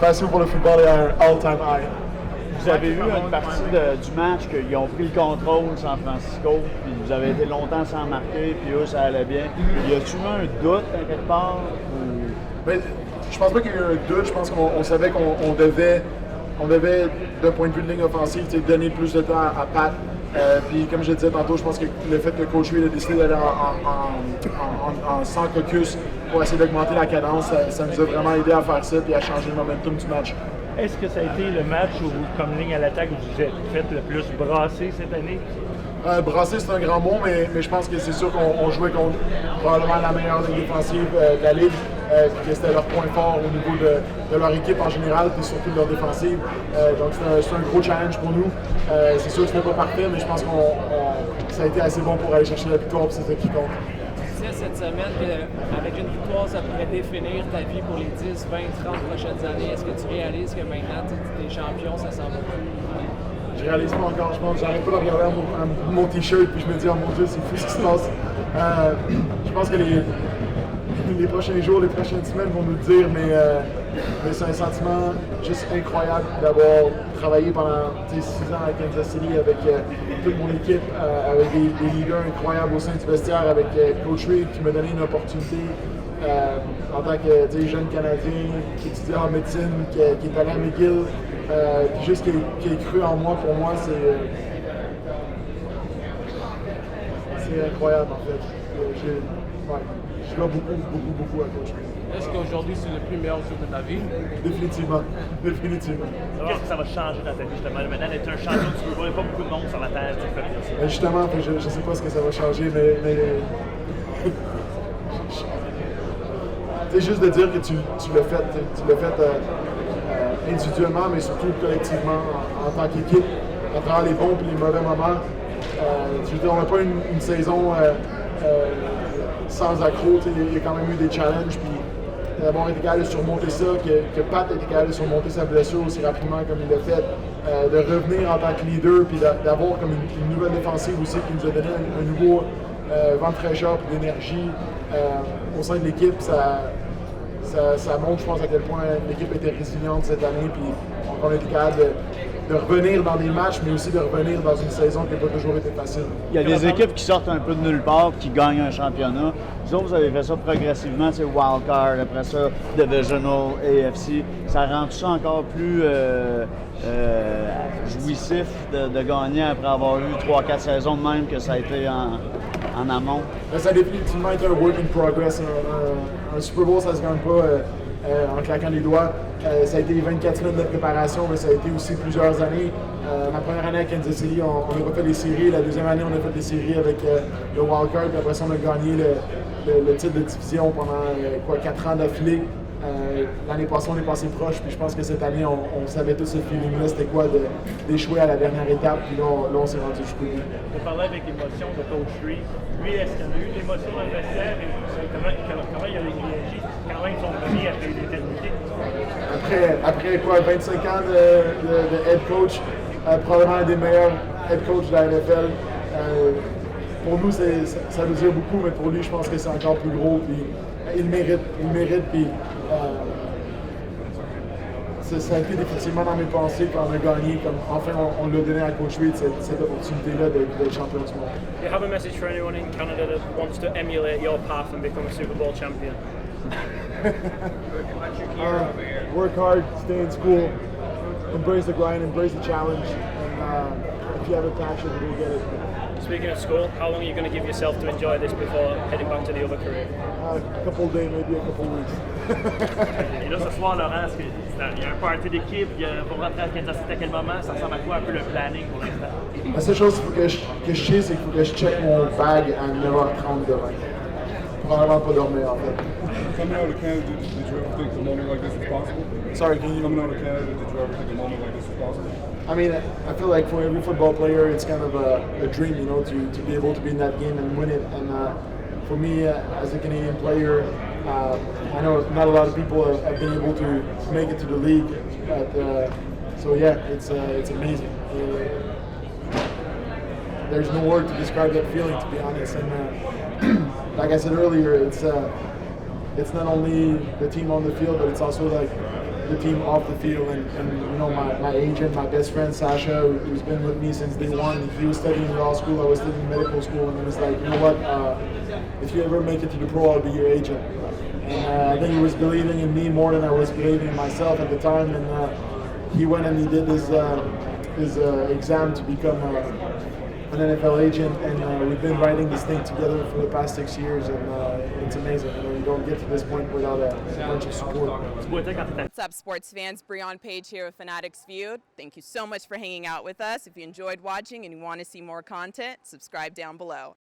passion pour le football est à un all-time high. Vous avez eu une partie du match qu'ils ont pris le contrôle San Francisco, puis vous avez été longtemps sans marquer, puis eux, ça allait bien. Y a-tu eu un doute à quelque part? Mais, je pense pas qu'il y ait eu un doute. Je pense qu'on savait qu'on devait, d'un point de vue de ligne offensive, donner plus de temps à Pat. Puis comme je disais tantôt, je pense que le fait que Coach Reid a décidé d'aller en sans caucus pour essayer d'augmenter la cadence, ça nous a vraiment aidé à faire ça et à changer le momentum du match. Est-ce que ça a été le match où, comme ligne à l'attaque, vous êtes fait le plus brasser cette année? Brasser, c'est un grand mot, mais je pense que c'est sûr qu'on jouait contre probablement la meilleure ligne défensive de la Ligue, puis que c'était leur point fort au niveau de leur équipe en général, puis surtout de leur défensive. Donc c'est un gros challenge pour nous. C'est sûr que ce n'est pas parfait, mais je pense que ça a été assez bon pour aller chercher la victoire, puis c'est ça qui compte. Tu disais cette semaine qu'avec une victoire, ça pourrait définir ta vie pour les 10, 20, 30 prochaines années. Est-ce que tu réalises que maintenant, tu es champion, ça s'en va plus? Je réalise pas encore, je pense. J'arrête pas de regarder mon t-shirt puis je me dis, oh mon Dieu, c'est fou ce qui se passe. Je pense que les prochains jours, les prochaines semaines vont nous le dire, mais c'est un sentiment juste incroyable d'avoir travaillé pendant 6 ans à Kansas City avec toute mon équipe, avec des leaders incroyables au sein du vestiaire, avec Coach Reid qui m'a donné une opportunité en tant que jeune Canadien qui étudie en médecine, qui est allé à McGill. Puis juste qu'il ait cru en moi, pour moi, c'est incroyable en fait. Je dois beaucoup à Coach Reid. Est-ce qu'aujourd'hui c'est le plus meilleur jour de ta vie? Définitivement. Qu'est-ce que ça va changer dans ta vie justement? Maintenant, d'être un champion, tu ne vois pas beaucoup de monde sur la terre. Justement, je ne sais pas ce que ça va changer, mais c'est juste de dire que tu l'as fait, individuellement, mais surtout collectivement en tant qu'équipe, à travers les bons et les mauvais moments. Je veux dire, on n'a pas une saison sans accroc. Il y a quand même eu des challenges. Puis d'avoir été capable de surmonter ça, que Pat ait été capable de surmonter sa blessure aussi rapidement comme il l'a fait, de revenir en tant que leader, puis d'avoir comme une nouvelle défensive aussi qui nous a donné un nouveau vent de fraîcheur et d'énergie au sein de l'équipe. Ça montre, je pense, à quel point l'équipe était résiliente cette année, puis on a été capable de revenir dans des matchs, mais aussi de revenir dans une saison qui n'a pas toujours été facile. Il y a des équipes qui sortent un peu de nulle part qui gagnent un championnat. Vous avez fait ça progressivement, c'est wildcard, après ça, Divisional, AFC. Ça rend ça encore plus jouissif de gagner après avoir eu 3-4 saisons de même que ça a été en amont? Ça a définitivement été un work in progress. Un Super Bowl, ça ne se gagne pas en claquant les doigts. Ça a été 24 semaines de préparation, mais ça a été aussi plusieurs années. Ma première année à Kansas City, on a refait des séries. La deuxième année, on a fait des séries avec le wildcard. Puis après ça, on a gagné le titre de division pendant 4 ans d'affilée. L'année passée, on est passé proche, puis je pense que cette année, on savait tous ce feeling-là, c'était quoi d'échouer à la dernière étape, puis là, on s'est rendu jusqu'au bout. On parlait avec l'émotion de Coach Reid. Lui, est-ce qu'il y a eu l'émotion dans le vestiaire et comment il a réagi quand même son premier après l'éternité? Après quoi, 25 ans de head coach, probablement un des meilleurs head coach de la NFL. Pour nous, ça veut dire beaucoup, mais pour lui, je pense que c'est encore plus gros. Puis, il mérite, puis ça a été définitivement dans mes pensées quand on a gagné. Comme, enfin, on l'a donné à Coach Reid, cette opportunité-là d'être champion du monde. Do you have a message for anyone in Canada that wants to emulate your path and become a Super Bowl champion? Work hard, stay in school, embrace the grind, embrace the challenge, and if you have a passion, you'll get it. Speaking of school, how long are you going to give yourself to enjoy this before heading back to the other career? A couple of days, maybe a couple of weeks. Et là, ce soir, Laurent, il y a un party d'équipe pour rentrer à Kansas City à quel moment? Ça ressemble à quoi un peu le planning pour l'instant? La seule chose que je sais, c'est qu'il faut que je check mon bag à 9h30 demain. Probablement pas dormir, en fait. Coming out of Canada, did you ever think a moment like this was possible? Sorry, can you... Coming out of Canada, did you ever think a moment like this was possible? I mean, I feel like for every football player, it's kind of a dream, you know, to be able to be in that game and win it. And for me, as a Canadian player, I know not a lot of people have been able to make it to the league. But, so yeah, it's amazing. There's no word to describe that feeling, to be honest. And like I said earlier, it's not only the team on the field, but it's also like the team off the field. And you know, my agent, my best friend Sasha, who's been with me since day one, he was studying law school, I was studying medical school, and he was like, you know what, if you ever make it to the pro, I'll be your agent. And I think he was believing in me more than I was believing in myself at the time. And he went and he did his exam to become an NFL agent, and we've been writing this thing together for the past 6 years, and it's amazing. You know, you don't get to this point without a bunch of support. What's up, sports fans? Breon Page here with Fanatics Viewed. Thank you so much for hanging out with us. If you enjoyed watching and you want to see more content, subscribe down below.